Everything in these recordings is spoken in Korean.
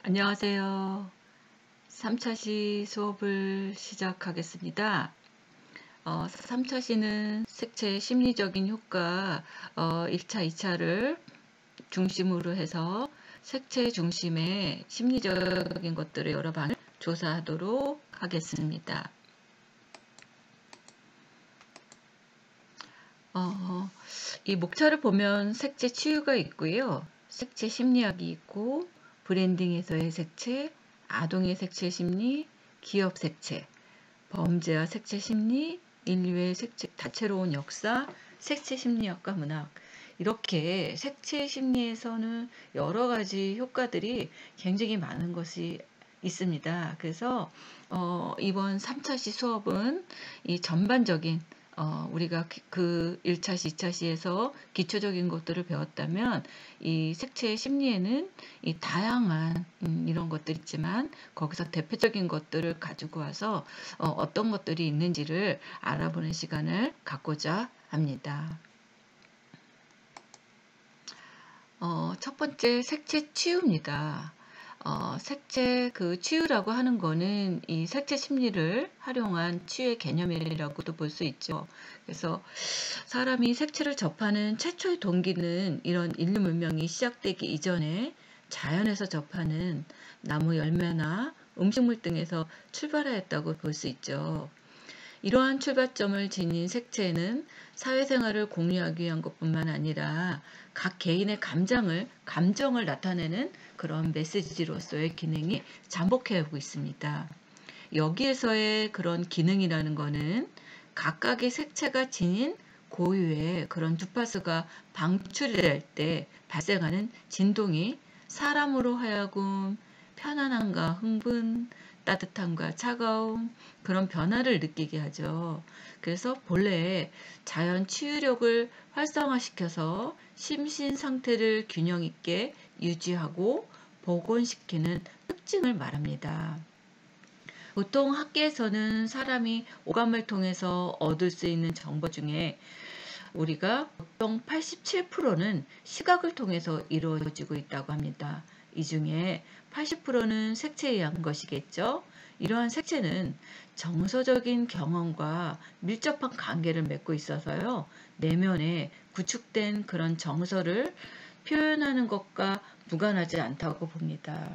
안녕하세요. 3차시 수업을 시작하겠습니다. 3차시는 색채의 심리적인 효과 1차, 2차를 중심으로 해서 색채 중심의 심리적인 것들을 여러 방을 조사하도록 하겠습니다. 이 목차를 보면 색채 치유가 있고요. 색채 심리학이 있고 브랜딩에서의 색채, 아동의 색채 심리, 기업 색채, 범죄와 색채 심리, 인류의 색채, 다채로운 역사, 색채 심리학과 문학, 이렇게 색채 심리에서는 여러 가지 효과들이 굉장히 많은 것이 있습니다. 그래서 이번 3차시 수업은 이 전반적인 우리가 그 1차시, 2차시에서 기초적인 것들을 배웠다면 이 색채의 심리에는 이 다양한 이런 것들이 있지만 거기서 대표적인 것들을 가지고 와서 어떤 것들이 있는지를 알아보는 시간을 갖고자 합니다. 첫 번째 색채 치유입니다. 색채 치유라고 하는 거는 이 색채 심리를 활용한 치유의 개념이라고도 볼 수 있죠. 그래서 사람이 색채를 접하는 최초의 동기는 이런 인류 문명이 시작되기 이전에 자연에서 접하는 나무 열매나 음식물 등에서 출발하였다고 볼 수 있죠. 이러한 출발점을 지닌 색채는 사회생활을 공유하기 위한 것뿐만 아니라 각 개인의 감정을 나타내는 그런 메시지로서의 기능이 잠복해오고 있습니다. 여기에서의 그런 기능이라는 것은 각각의 색채가 지닌 고유의 그런 주파수가 방출될 때 발생하는 진동이 사람으로 하여금 편안함과 흥분, 따뜻함과 차가움, 그런 변화를 느끼게 하죠. 그래서 본래 자연 치유력을 활성화시켜서 심신 상태를 균형 있게 유지하고 복원시키는 특징을 말합니다. 보통 학계에서는 사람이 오감을 통해서 얻을 수 있는 정보 중에 우리가 보통 87%는 시각을 통해서 이루어지고 있다고 합니다. 이 중에 80%는 색채에 의한 것이겠죠. 이러한 색채는 정서적인 경험과 밀접한 관계를 맺고 있어서요. 내면에 구축된 그런 정서를 표현하는 것과 무관하지 않다고 봅니다.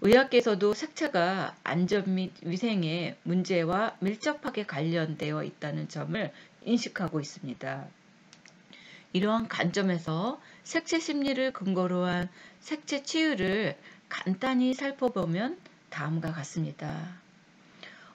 의학계에서도 색채가 안전 및 위생의 문제와 밀접하게 관련되어 있다는 점을 인식하고 있습니다. 이러한 관점에서 색채 심리를 근거로 한 색채 치유를 간단히 살펴보면 다음과 같습니다.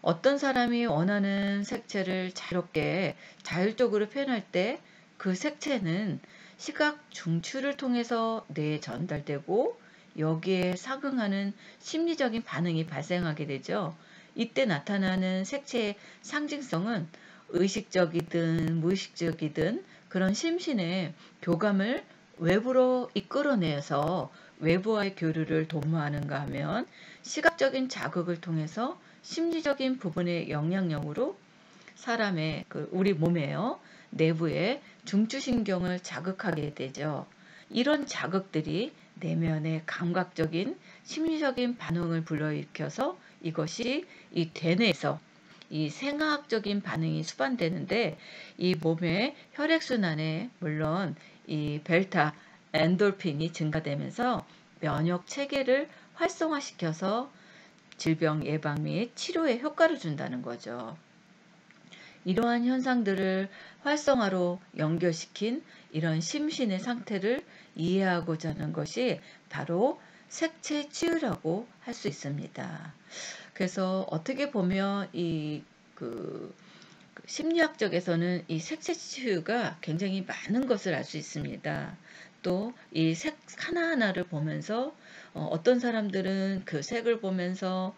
어떤 사람이 원하는 색채를 자유롭게 자율적으로 표현할 때 그 색채는 시각 중추를 통해서 뇌에 전달되고 여기에 상응하는 심리적인 반응이 발생하게 되죠. 이때 나타나는 색채의 상징성은 의식적이든 무의식적이든 그런 심신의 교감을 외부로 이끌어내서 외부와의 교류를 도모하는가 하면 시각적인 자극을 통해서 심리적인 부분의 영향력으로 사람의 우리 몸에요. 내부의 중추신경을 자극하게 되죠. 이런 자극들이 내면의 감각적인 심리적인 반응을 불러일으켜서 이것이 이 대뇌에서 이 생화학적인 반응이 수반되는데 이 몸의 혈액순환에 물론 이 벨타 엔돌핀이 증가되면서 면역 체계를 활성화시켜서 질병 예방 및 치료에 효과를 준다는 거죠. 이러한 현상들을 활성화로 연결시킨 이런 심신의 상태를 이해하고자 하는 것이 바로 색채 치유라고 할 수 있습니다. 그래서 어떻게 보면 이 심리학적에서는 이 색채 치유가 굉장히 많은 것을 알 수 있습니다. 또 이 색 하나하나를 보면서 어떤 사람들은 그 색을 보면서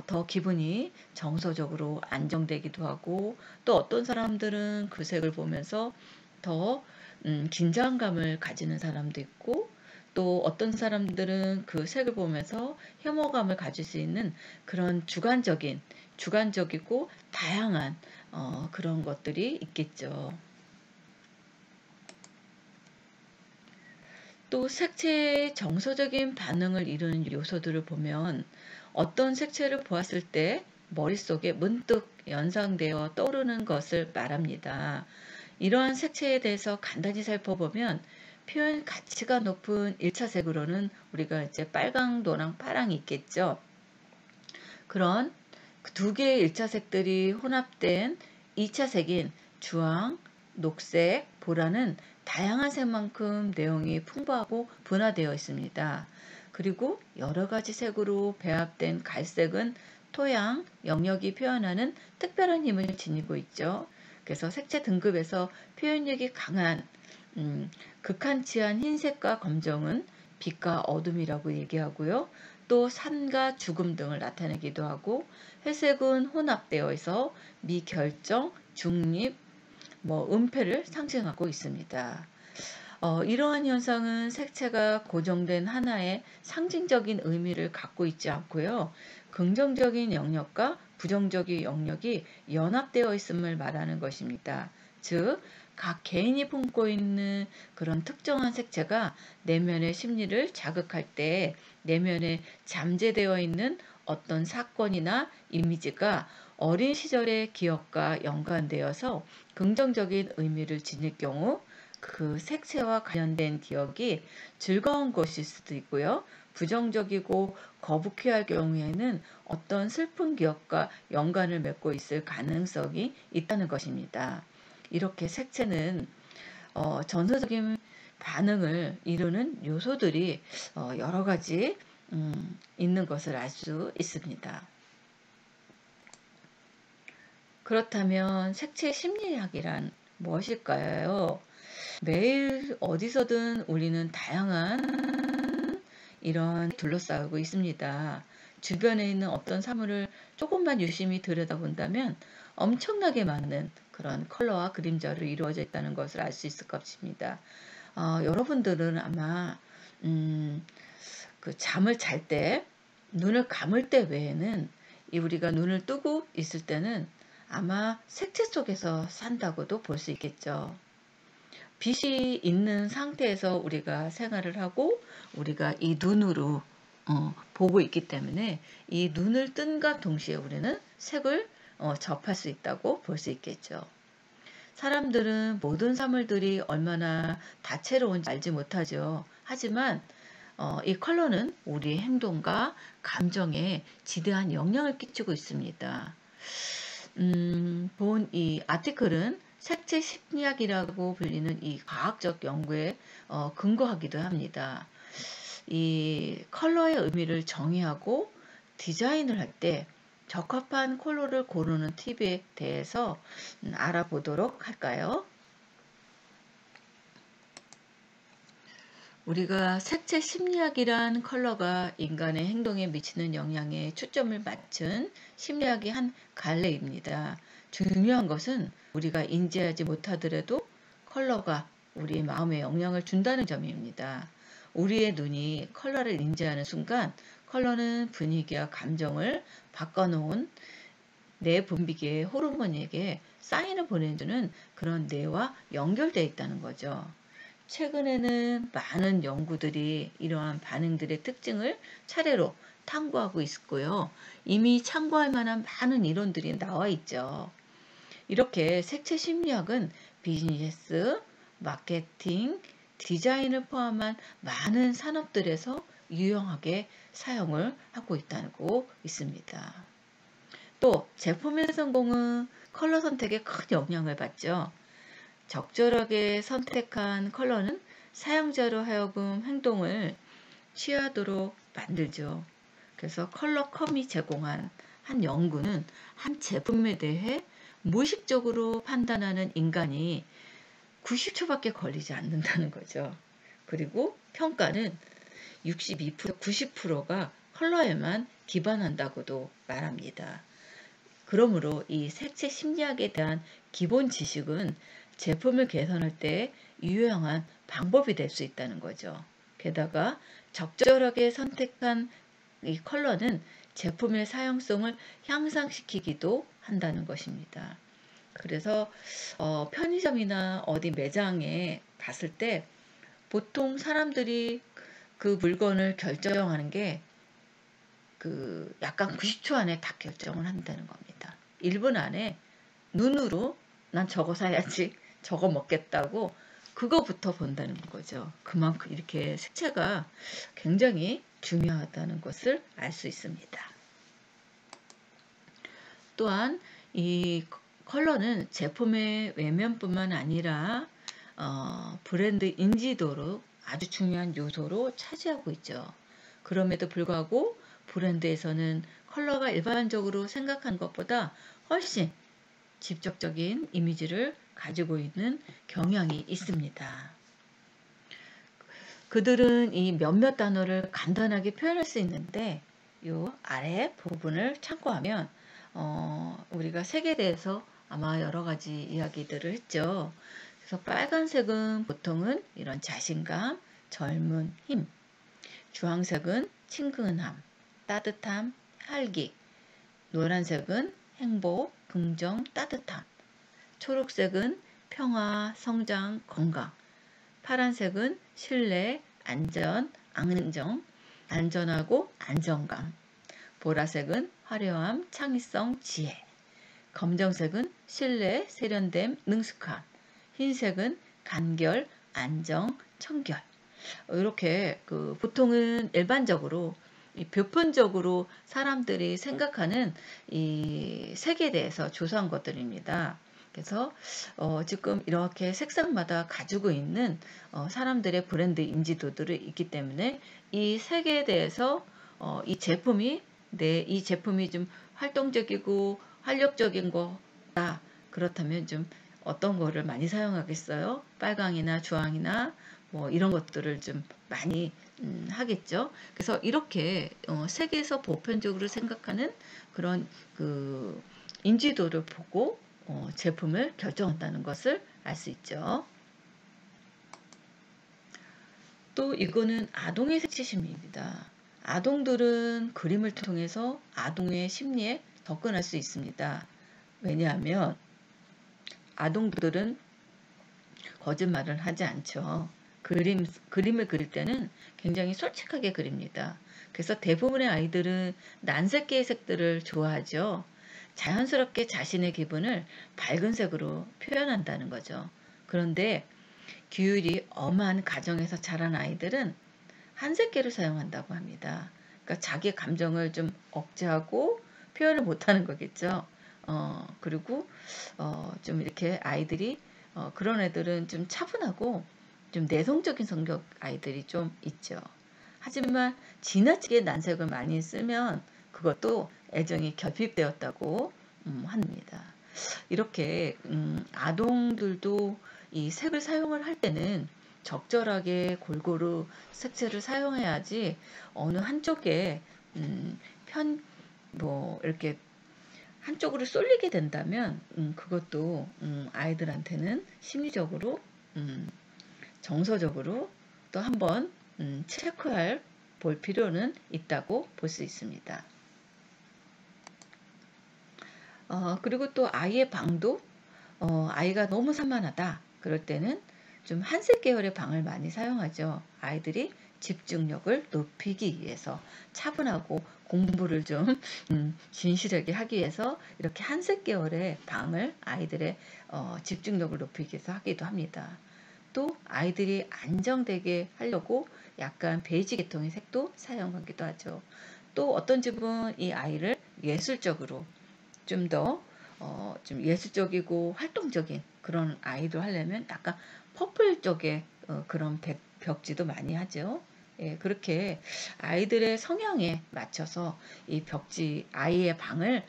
더 기분이 정서적으로 안정되기도 하고 또 어떤 사람들은 그 색을 보면서 더 긴장감을 가지는 사람도 있고 또 어떤 사람들은 그 색을 보면서 혐오감을 가질 수 있는 그런 주관적이고 다양한 그런 것들이 있겠죠. 또 색채의 정서적인 반응을 이루는 요소들을 보면 어떤 색채를 보았을 때 머릿속에 문득 연상되어 떠오르는 것을 말합니다. 이러한 색채에 대해서 간단히 살펴보면 표현 가치가 높은 1차 색으로는 우리가 이제 빨강, 노랑, 파랑이 있겠죠. 그런 두 개의 1차 색들이 혼합된 2차 색인 주황, 녹색, 보라는 다양한 색만큼 내용이 풍부하고 분화되어 있습니다. 그리고 여러 가지 색으로 배합된 갈색은 토양, 영역이 표현하는 특별한 힘을 지니고 있죠. 그래서 색채 등급에서 표현력이 강한 극한치한 흰색과 검정은 빛과 어둠이라고 얘기하고요. 또 산과 죽음 등을 나타내기도 하고, 회색은 혼합되어 있어 미결정, 중립, 은폐를 상징하고 있습니다. 이러한 현상은 색채가 고정된 하나의 상징적인 의미를 갖고 있지 않고요. 긍정적인 영역과 부정적인 영역이 연합되어 있음을 말하는 것입니다. 즉, 각 개인이 품고 있는 그런 특정한 색채가 내면의 심리를 자극할 때 내면에 잠재되어 있는 어떤 사건이나 이미지가 어린 시절의 기억과 연관되어서 긍정적인 의미를 지닐 경우 그 색채와 관련된 기억이 즐거운 것일 수도 있고요. 부정적이고 거북해할 경우에는 어떤 슬픈 기억과 연관을 맺고 있을 가능성이 있다는 것입니다. 이렇게 색채는 정서적인 반응을 이루는 요소들이 여러 가지 있는 것을 알 수 있습니다. 그렇다면 색채 심리학이란 무엇일까요? 매일 어디서든 우리는 다양한 이런 둘러싸고 있습니다. 주변에 있는 어떤 사물을 조금만 유심히 들여다본다면 엄청나게 많은 그런 컬러와 그림자로 이루어져 있다는 것을 알 수 있을 것입니다. 여러분들은 아마 그 잠을 잘 때 눈을 감을 때 외에는 우리가 눈을 뜨고 있을 때는 아마 색채 속에서 산다고도 볼 수 있겠죠. 빛이 있는 상태에서 우리가 생활을 하고 우리가 이 눈으로 보고 있기 때문에 이 눈을 뜬과 동시에 우리는 색을 접할 수 있다고 볼 수 있겠죠. 사람들은 모든 사물들이 얼마나 다채로운지 알지 못하죠. 하지만 이 컬러는 우리의 행동과 감정에 지대한 영향을 끼치고 있습니다. 본 이 아티클은 색채 심리학이라고 불리는 이 과학적 연구에 근거하기도 합니다. 이 컬러의 의미를 정의하고 디자인을 할 때 적합한 컬러를 고르는 팁에 대해서 알아보도록 할까요? 우리가 색채 심리학이란 컬러가 인간의 행동에 미치는 영향에 초점을 맞춘 심리학의 한 갈래입니다. 중요한 것은 우리가 인지하지 못하더라도 컬러가 우리 마음에 영향을 준다는 점입니다. 우리의 눈이 컬러를 인지하는 순간 컬러는 분위기와 감정을 바꿔놓은 뇌 분비계의 호르몬에게 사인을 보내주는 그런 뇌와 연결되어 있다는 거죠. 최근에는 많은 연구들이 이러한 반응들의 특징을 차례로 탐구하고 있고요. 이미 참고할 만한 많은 이론들이 나와 있죠. 이렇게 색채 심리학은 비즈니스, 마케팅, 디자인을 포함한 많은 산업들에서 유용하게 사용을 하고 있다고 있습니다. 또 제품의 성공은 컬러 선택에 큰 영향을 받죠. 적절하게 선택한 컬러는 사용자로 하여금 행동을 취하도록 만들죠. 그래서 컬러컴이 제공한 한 연구는 한 제품에 대해 무의식적으로 판단하는 인간이 90초밖에 걸리지 않는다는 거죠. 그리고 평가는 62%, 90%가 컬러에만 기반한다고도 말합니다. 그러므로 이 색채 심리학에 대한 기본 지식은 제품을 개선할 때 유용한 방법이 될 수 있다는 거죠. 게다가 적절하게 선택한 이 컬러는 제품의 사용성을 향상시키기도 한다는 것입니다. 그래서 편의점이나 어디 매장에 갔을 때 보통 사람들이 그 물건을 결정하는 게 약간 90초 안에 다 결정을 한다는 겁니다. 1분 안에 눈으로 난 저거 사야지, 저거 먹겠다고 그거부터 본다는 거죠. 그만큼 이렇게 색채가 굉장히 중요하다는 것을 알 수 있습니다. 또한 이 컬러는 제품의 외면뿐만 아니라 브랜드 인지도로 아주 중요한 요소로 차지하고 있죠. 그럼에도 불구하고 브랜드에서는 컬러가 일반적으로 생각한 것보다 훨씬 직접적인 이미지를 가지고 있는 경향이 있습니다. 그들은 이 몇몇 단어를 간단하게 표현할 수 있는데 이 아래 부분을 참고하면 우리가 색에 대해서 아마 여러 가지 이야기들을 했죠. 그래서 빨간색은 보통은 이런 자신감, 젊은 힘, 주황색은 친근함, 따뜻함, 활기, 노란색은 행복, 긍정, 따뜻함, 초록색은 평화, 성장, 건강, 파란색은 신뢰, 안전, 안전하고 안정감, 보라색은 화려함, 창의성, 지혜, 검정색은 신뢰, 세련됨, 능숙함, 흰색은 간결, 안정, 청결. 이렇게 보통은 일반적으로 보편적으로 사람들이 생각하는 이 색에 대해서 조사한 것들입니다. 그래서 지금 이렇게 색상마다 가지고 있는 사람들의 브랜드 인지도들이 있기 때문에 이 색에 대해서 이 제품이 좀 활동적이고 활력적인 거다. 그렇다면 좀 어떤 거를 많이 사용하겠어요? 빨강이나 주황이나 뭐 이런 것들을 좀 많이 하겠죠. 그래서 이렇게 색에서 보편적으로 생각하는 그런 인지도를 보고 제품을 결정한다는 것을 알 수 있죠. 또 이거는 아동의 색채 심리입니다. 아동들은 그림을 통해서 아동의 심리에 접근할 수 있습니다. 왜냐하면 아동들은 거짓말을 하지 않죠. 그림을 그릴 때는 굉장히 솔직하게 그립니다. 그래서 대부분의 아이들은 난색계의 색들을 좋아하죠. 자연스럽게 자신의 기분을 밝은 색으로 표현한다는 거죠. 그런데 규율이 엄한 가정에서 자란 아이들은 한색계를 사용한다고 합니다. 그러니까 자기 감정을 좀 억제하고 표현을 못하는 거겠죠. 그리고 좀 이렇게 아이들이 그런 애들은 좀 차분하고 좀 내성적인 성격 아이들이 좀 있죠. 하지만 지나치게 난색을 많이 쓰면 그것도 애정이 결핍되었다고 합니다. 이렇게 아동들도 이 색을 사용을 할 때는 적절하게 골고루 색채를 사용해야지 어느 한쪽에 이렇게 한쪽으로 쏠리게 된다면 그것도 아이들한테는 심리적으로 정서적으로 또 한번 체크할 볼 필요는 있다고 볼 수 있습니다. 그리고 또 아이의 방도 아이가 너무 산만하다 그럴 때는 좀 한색 계열의 방을 많이 사용하죠. 아이들이 집중력을 높이기 위해서 차분하고 공부를 좀 진실하게 하기 위해서 이렇게 한색 계열의 방을 아이들의 집중력을 높이기 위해서 하기도 합니다. 또 아이들이 안정되게 하려고 약간 베이지 계통의 색도 사용하기도 하죠. 또 어떤 집은 이 아이를 예술적으로 좀 더 좀 예술적이고 활동적인 그런 아이도 하려면 약간 퍼플 쪽의 그런 벽지도 많이 하죠. 예, 그렇게 아이들의 성향에 맞춰서 이 아이의 방을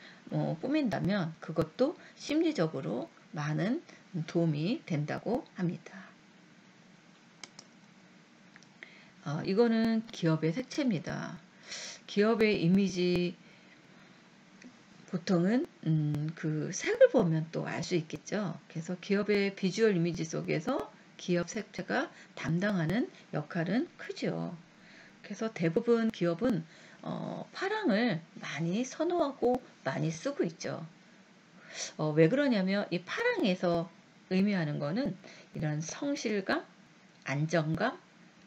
꾸민다면 그것도 심리적으로 많은 도움이 된다고 합니다. 이거는 기업의 색채입니다. 기업의 이미지 보통은 그 색을 보면 또 알 수 있겠죠. 그래서 기업의 비주얼 이미지 속에서 기업 색채가 담당하는 역할은 크죠. 그래서 대부분 기업은 파랑을 많이 선호하고 많이 쓰고 있죠. 왜 그러냐면 이 파랑에서 의미하는 거는 이런 성실감, 안정감,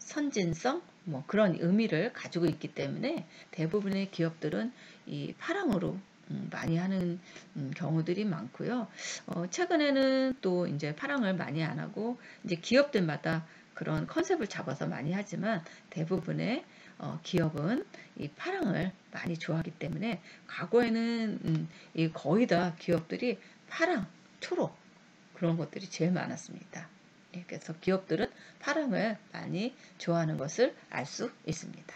선진성 뭐 그런 의미를 가지고 있기 때문에 대부분의 기업들은 이 파랑으로 많이 하는 경우들이 많고요. 최근에는 또 이제 파랑을 많이 안 하고 이제 기업들마다 그런 컨셉을 잡아서 많이 하지만 대부분의 기업은 이 파랑을 많이 좋아하기 때문에 과거에는 이 거의 다 기업들이 파랑, 초록 그런 것들이 제일 많았습니다. 예, 그래서 기업들은 파랑을 많이 좋아하는 것을 알 수 있습니다.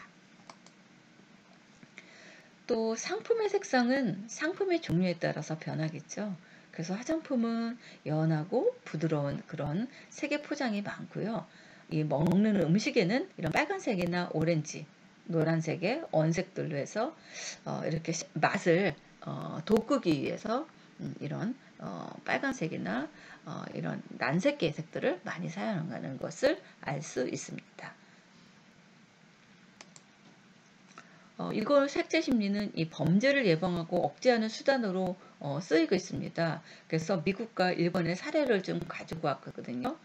또 상품의 색상은 상품의 종류에 따라서 변하겠죠. 그래서 화장품은 연하고 부드러운 그런 색의 포장이 많고요. 이 먹는 음식에는 이런 빨간색이나 오렌지, 노란색의 원색들로 해서 이렇게 맛을 돋구기 위해서 이런 빨간색이나 이런 난색계의 색들을 많이 사용하는 것을 알 수 있습니다. 이걸 색채 심리는 이 범죄를 예방하고 억제하는 수단으로 쓰이고 있습니다. 그래서 미국과 일본의 사례를 좀 가지고 왔거든요.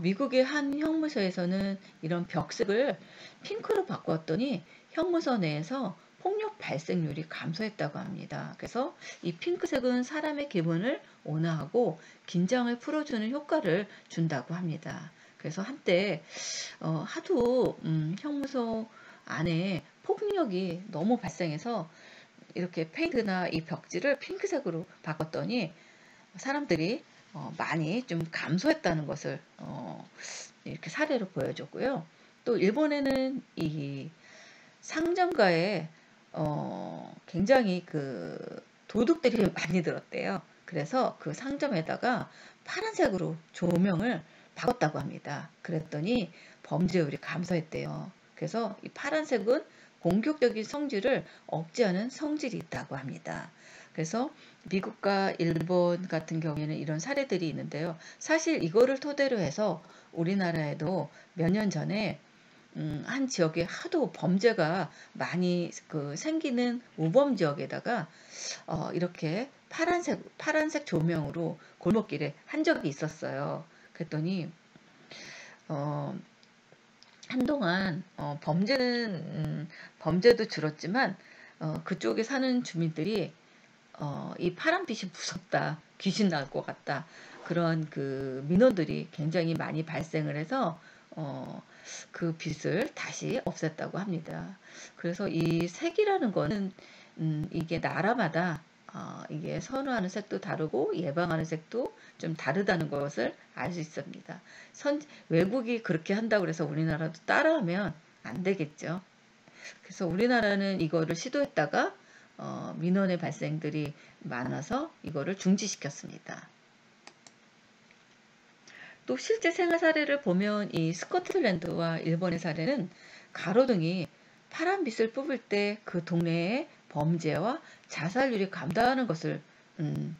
미국의 한 형무소에서는 이런 벽색을 핑크로 바꾸었더니 형무소 내에서 폭력 발생률이 감소했다고 합니다. 그래서 이 핑크색은 사람의 기분을 온화하고 긴장을 풀어주는 효과를 준다고 합니다. 그래서 한때 하도 형무소 안에 폭력이 너무 발생해서 이렇게 페인트나 이 벽지를 핑크색으로 바꿨더니 사람들이 많이 좀 감소했다는 것을 이렇게 사례로 보여줬고요. 또 일본에는 이 상점가에 굉장히 그 도둑들이 많이 들었대요. 그래서 그 상점에다가 파란색으로 조명을 바꿨다고 합니다. 그랬더니 범죄율이 감소했대요. 그래서 이 파란색은 공격적인 성질을 억제하는 성질이 있다고 합니다. 그래서 미국과 일본 같은 경우에는 이런 사례들이 있는데요. 사실 이거를 토대로 해서 우리나라에도 몇 년 전에 한 지역에 하도 범죄가 많이 생기는 우범 지역에다가 이렇게 파란색 조명으로 골목길에 한 적이 있었어요. 그랬더니 한동안 범죄도 줄었지만 그쪽에 사는 주민들이 이 파란빛이 무섭다, 귀신 나올 것 같다 그런 그 민원들이 굉장히 많이 발생을 해서 그 빛을 다시 없앴다고 합니다. 그래서 이 색이라는 거는 이게 나라마다 이게 선호하는 색도 다르고 예방하는 색도 좀 다르다는 것을 알 수 있습니다. 외국이 그렇게 한다고 해서 우리나라도 따라하면 안 되겠죠. 그래서 우리나라는 이거를 시도했다가 민원의 발생들이 많아서 이거를 중지시켰습니다. 또 실제 생활 사례를 보면 이 스코틀랜드와 일본의 사례는 가로등이 파란빛을 뽑을 때 그 동네의 범죄와 자살률이 감소하는 것을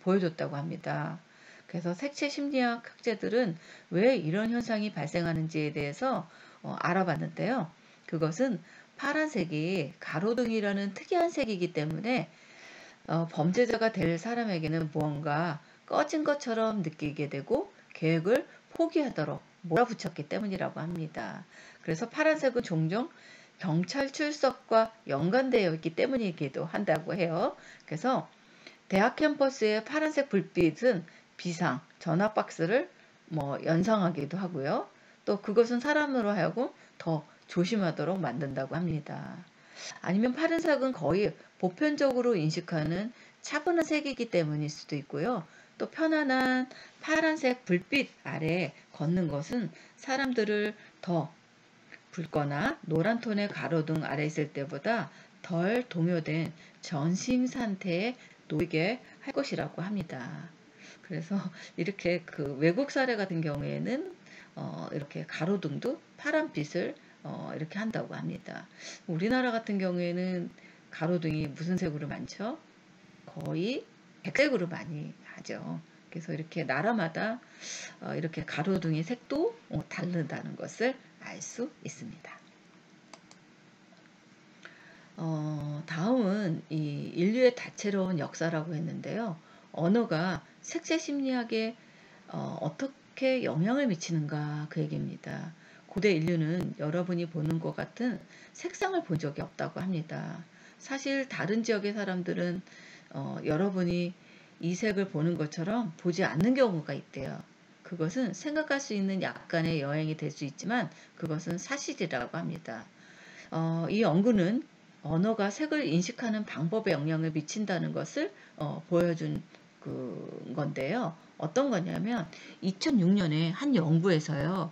보여줬다고 합니다. 그래서 색채 심리학 학자들은 왜 이런 현상이 발생하는지에 대해서 알아봤는데요. 그것은 파란색이 가로등이라는 특이한 색이기 때문에 범죄자가 될 사람에게는 무언가 꺼진 것처럼 느끼게 되고 계획을 포기하도록 몰아붙였기 때문이라고 합니다. 그래서 파란색은 종종 경찰 출석과 연관되어 있기 때문이기도 한다고 해요. 그래서 대학 캠퍼스의 파란색 불빛은 비상, 전화박스를 연상하기도 하고요. 또 그것은 사람으로 하여금 더 조심하도록 만든다고 합니다. 아니면 파란색은 거의 보편적으로 인식하는 차분한 색이기 때문일 수도 있고요. 또 편안한 파란색 불빛 아래 걷는 것은 사람들을 더 붉거나 노란 톤의 가로등 아래 있을 때보다 덜 동요된 전심 상태에 놓이게 할 것이라고 합니다. 그래서 이렇게 그 외국 사례 같은 경우에는 이렇게 가로등도 파란빛을 이렇게 한다고 합니다. 우리나라 같은 경우에는 가로등이 무슨 색으로 많죠? 거의 백색으로 많이 하죠. 그래서 이렇게 나라마다 이렇게 가로등의 색도 다르다는 것을 알 수 있습니다. 다음은 이 인류의 다채로운 역사라고 했는데요. 언어가 색채 심리학에 어떻게 영향을 미치는가 그 얘기입니다. 고대 인류는 여러분이 보는 것 같은 색상을 본 적이 없다고 합니다. 사실 다른 지역의 사람들은 여러분이 이 색을 보는 것처럼 보지 않는 경우가 있대요. 그것은 생각할 수 있는 약간의 여행이 될 수 있지만 그것은 사실이라고 합니다. 이 연구는 언어가 색을 인식하는 방법에 영향을 미친다는 것을 보여준 건데요. 어떤 거냐면 2006년에 한 연구에서요.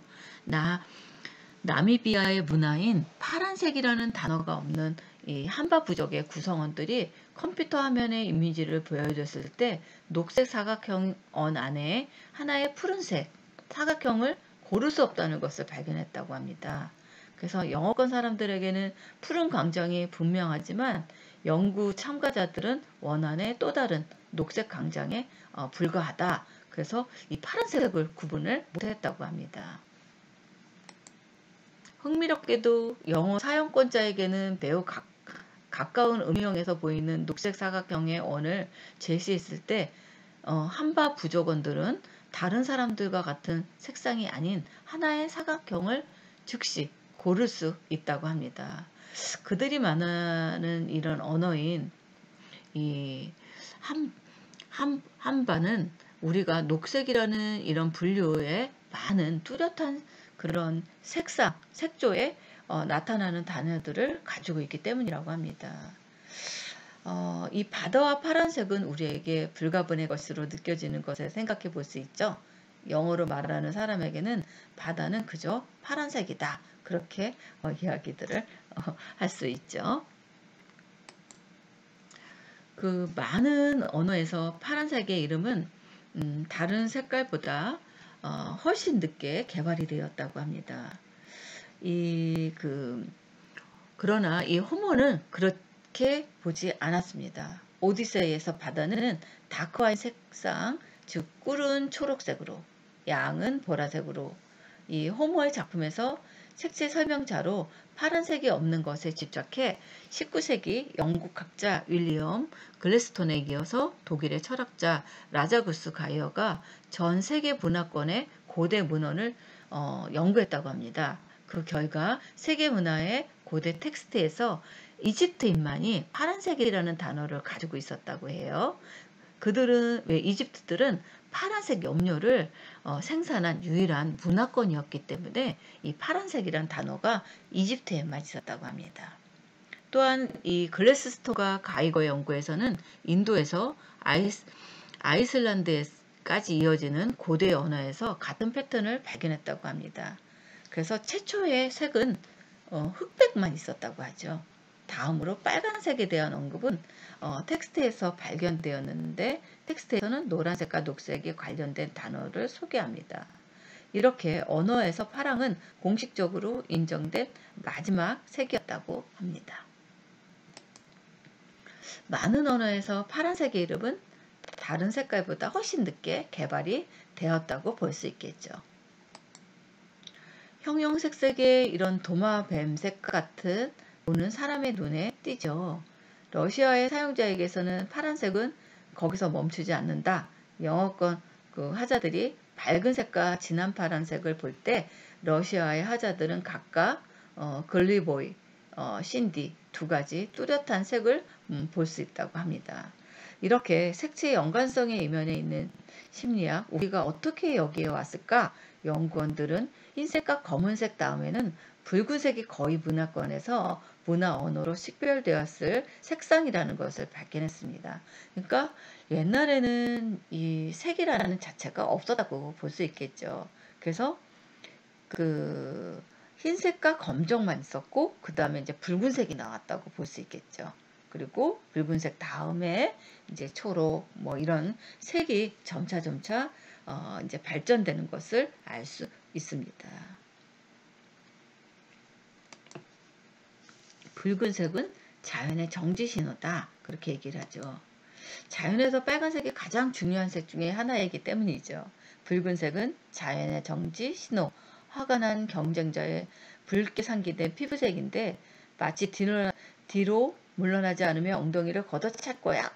나미비아의 문화인 파란색이라는 단어가 없는 이 한바 부족의 구성원들이 컴퓨터 화면에 이미지를 보여줬을 때 녹색 사각형 원 안에 하나의 푸른색 사각형을 고를 수 없다는 것을 발견했다고 합니다. 그래서 영어권 사람들에게는 푸른 광장이 분명하지만 연구 참가자들은 원 안에 또 다른 녹색 광장에 불과하다. 그래서 이 파란색을 구분을 못했다고 합니다. 흥미롭게도 영어 사용권자에게는 매우 가까운 음영에서 보이는 녹색 사각형의 원을 제시했을 때 한바 부족원들은 다른 사람들과 같은 색상이 아닌 하나의 사각형을 즉시 고를 수 있다고 합니다. 그들이 말하는 이런 언어인 이 한바는 우리가 녹색이라는 이런 분류에 많은 뚜렷한 그런 색상, 색조에 나타나는 단어들을 가지고 있기 때문이라고 합니다. 이 바다와 파란색은 우리에게 불가분의 것으로 느껴지는 것을 생각해 볼 수 있죠. 영어로 말하는 사람에게는 바다는 그저 파란색이다. 그렇게 이야기들을 할 수 있죠. 그 많은 언어에서 파란색의 이름은 다른 색깔보다 훨씬 늦게 개발이 되었다고 합니다. 그러나 이 호모는 그렇게 보지 않았습니다. 오디세이에서 바다는 다크와인 색상, 즉 꿀은 초록색으로, 양은 보라색으로 이 호모의 작품에서 색채 설명자로 파란색이 없는 것에 집착해 19세기 영국학자 윌리엄 글래스톤에 이어서 독일의 철학자 라자구스 가이어가 전 세계 문화권의 고대 문헌을 연구했다고 합니다. 그 결과 세계 문화의 고대 텍스트에서 이집트인만이 파란색이라는 단어를 가지고 있었다고 해요. 이집트들은 파란색 염료를 생산한 유일한 문화권이었기 때문에 이 파란색이라는 단어가 이집트에만 있었다고 합니다. 또한 이 글래스스톤과 가이거 연구에서는 인도에서 아이슬란드까지 이어지는 고대 언어에서 같은 패턴을 발견했다고 합니다. 그래서 최초의 색은 흑백만 있었다고 하죠. 다음으로 빨간색에 대한 언급은 텍스트에서 발견되었는데 텍스트에서는 노란색과 녹색이 관련된 단어를 소개합니다. 이렇게 언어에서 파랑은 공식적으로 인정된 마지막 색이었다고 합니다. 많은 언어에서 파란색의 이름은 다른 색깔보다 훨씬 늦게 개발이 되었다고 볼 수 있겠죠. 형형색색의 이런 도마뱀색 같은 보는 사람의 눈에 띄죠. 러시아의 사용자에게서는 파란색은 거기서 멈추지 않는다. 영어권 하자들이 밝은 색과 진한 파란색을 볼 때 러시아의 하자들은 각각 글리보이, 신디 두 가지 뚜렷한 색을 볼 수 있다고 합니다. 이렇게 색채의 연관성의 이면에 있는 심리학, 우리가 어떻게 여기에 왔을까? 연구원들은 흰색과 검은색 다음에는 붉은색이 거의 문화권에서 문화 언어로 식별되었을 색상이라는 것을 발견했습니다. 그러니까 옛날에는 이 색이라는 자체가 없었다고 볼 수 있겠죠. 그래서 흰색과 검정만 있었고 그 다음에 이제 붉은색이 나왔다고 볼 수 있겠죠. 그리고 붉은색 다음에 이제 초록 뭐 이런 색이 점차 이제 발전되는 것을 알 수 있습니다. 붉은색은 자연의 정지 신호다. 그렇게 얘기를 하죠. 자연에서 빨간색이 가장 중요한 색 중에 하나이기 때문이죠. 붉은색은 자연의 정지 신호, 화가 난 경쟁자의 붉게 상기된 피부색인데 마치 뒤로 물러나지 않으면 엉덩이를 걷어찰 거야.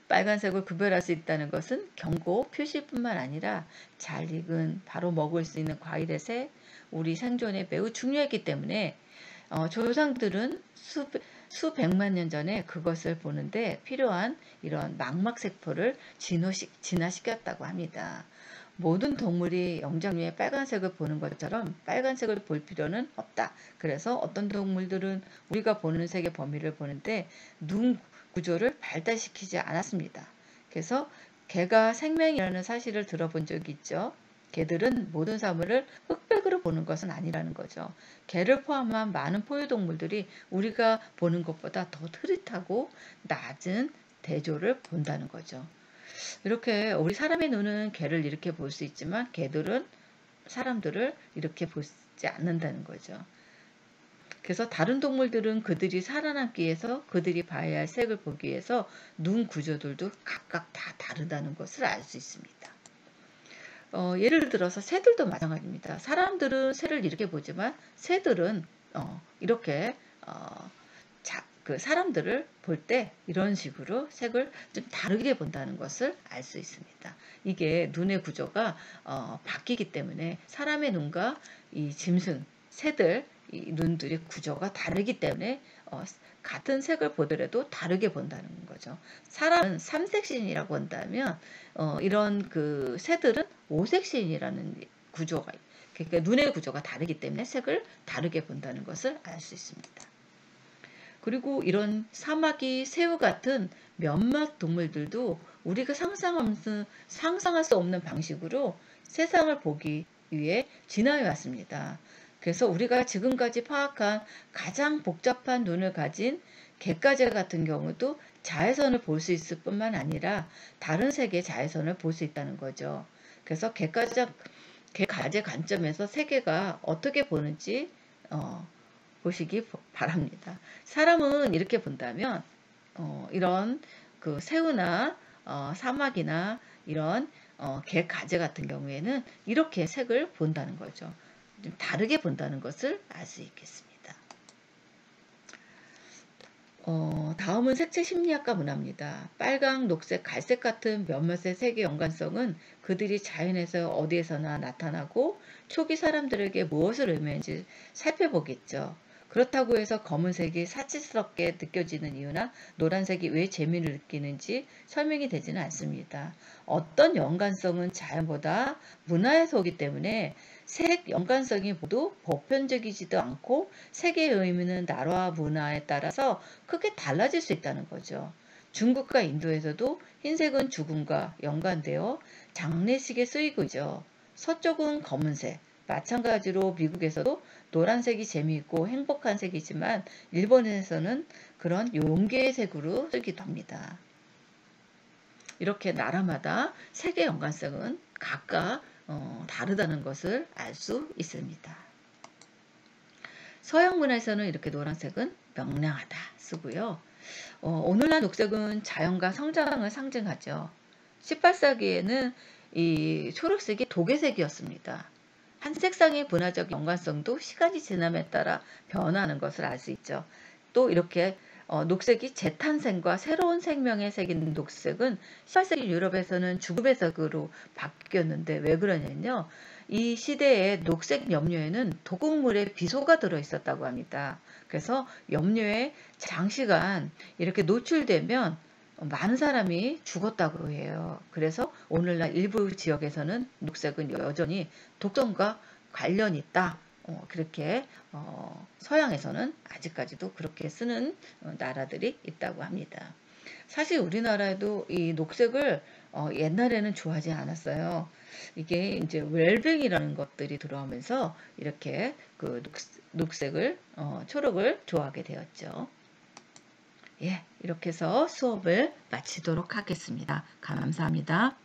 빨간색을 구별할 수 있다는 것은 경고 표시뿐만 아니라 잘 익은 바로 먹을 수 있는 과일의 색, 우리 생존에 매우 중요했기 때문에 조상들은 수백만 년 전에 그것을 보는데 필요한 이런 망막세포를 진화시켰다고 합니다. 모든 동물이 영장류의 빨간색을 보는 것처럼 빨간색을 볼 필요는 없다. 그래서 어떤 동물들은 우리가 보는 색의 범위를 보는데 눈 구조를 발달시키지 않았습니다. 그래서 개가 생명이라는 사실을 들어본 적이 있죠. 개들은 모든 사물을 흑백으로 보는 것은 아니라는 거죠. 개를 포함한 많은 포유동물들이 우리가 보는 것보다 더 흐릿하고 낮은 대조를 본다는 거죠. 이렇게 우리 사람의 눈은 개를 이렇게 볼 수 있지만 개들은 사람들을 이렇게 보지 않는다는 거죠. 그래서 다른 동물들은 그들이 살아남기 위해서 그들이 봐야 할 색을 보기 위해서 눈 구조들도 각각 다 다르다는 것을 알 수 있습니다. 예를 들어서 새들도 마찬가지입니다. 사람들은 새를 이렇게 보지만 새들은 이렇게 그 사람들을 볼 때 이런 식으로 색을 좀 다르게 본다는 것을 알 수 있습니다. 이게 눈의 구조가 바뀌기 때문에 사람의 눈과 이 짐승, 새들 이 눈들의 구조가 다르기 때문에 같은 색을 보더라도 다르게 본다는 거죠. 사람은 삼색신이라고 한다면 이런 그 새들은 오색신이라는 구조가, 그러니까 눈의 구조가 다르기 때문에 색을 다르게 본다는 것을 알 수 있습니다. 그리고 이런 사마귀, 새우 같은 면막 동물들도 우리가 상상할 수 없는 방식으로 세상을 보기 위해 진화해 왔습니다. 그래서 우리가 지금까지 파악한 가장 복잡한 눈을 가진 갯가재 같은 경우도 자외선을 볼 수 있을 뿐만 아니라 다른 색의 자외선을 볼 수 있다는 거죠. 그래서 갯가재 관점에서 세계가 어떻게 보는지 보시기 바랍니다. 사람은 이렇게 본다면 이런 그 새우나 사막이나 이런 갯가재 같은 경우에는 이렇게 색을 본다는 거죠. 좀 다르게 본다는 것을 알 수 있겠습니다. 다음은 색채 심리학과 문화입니다. 빨강, 녹색, 갈색 같은 몇몇의 색의 연관성은 그들이 자연에서 어디에서나 나타나고 초기 사람들에게 무엇을 의미하는지 살펴보겠죠. 그렇다고 해서 검은색이 사치스럽게 느껴지는 이유나 노란색이 왜 재미를 느끼는지 설명이 되지는 않습니다. 어떤 연관성은 자연보다 문화에서 오기 때문에 색 연관성이 모두 보편적이지도 않고 색의 의미는 나라와 문화에 따라서 크게 달라질 수 있다는 거죠. 중국과 인도에서도 흰색은 죽음과 연관되어 장례식에 쓰이고 있죠. 서쪽은 검은색, 마찬가지로 미국에서도 노란색이 재미있고 행복한 색이지만 일본에서는 그런 용기의 색으로 쓰기도 합니다. 이렇게 나라마다 색의 연관성은 각각 다르다는 것을 알 수 있습니다. 서양 문화에서는 이렇게 노란색은 명랑하다 쓰고요. 오늘날 녹색은 자연과 성장을 상징하죠. 18세기에는 이 초록색이 도개색이었습니다. 한 색상의 문화적 연관성도 시간이 지남에 따라 변화하는 것을 알 수 있죠. 또 이렇게 녹색이 재탄생과 새로운 생명의 색인 녹색은 18세기 유럽에서는 죽음의 색으로 바뀌었는데 왜 그러냐면요. 이 시대의 녹색 염료에는 도곡물의 비소가 들어있었다고 합니다. 그래서 염료에 장시간 이렇게 노출되면 많은 사람이 죽었다고 해요. 그래서 오늘날 일부 지역에서는 녹색은 여전히 독성과 관련이 있다. 그렇게 서양에서는 아직까지도 그렇게 쓰는 나라들이 있다고 합니다. 사실 우리나라에도 이 녹색을 옛날에는 좋아하지 않았어요. 이게 이제 웰빙이라는 것들이 들어오면서 이렇게 그 녹색을 초록을 좋아하게 되었죠. 예, 이렇게 해서 수업을 마치도록 하겠습니다. 감사합니다.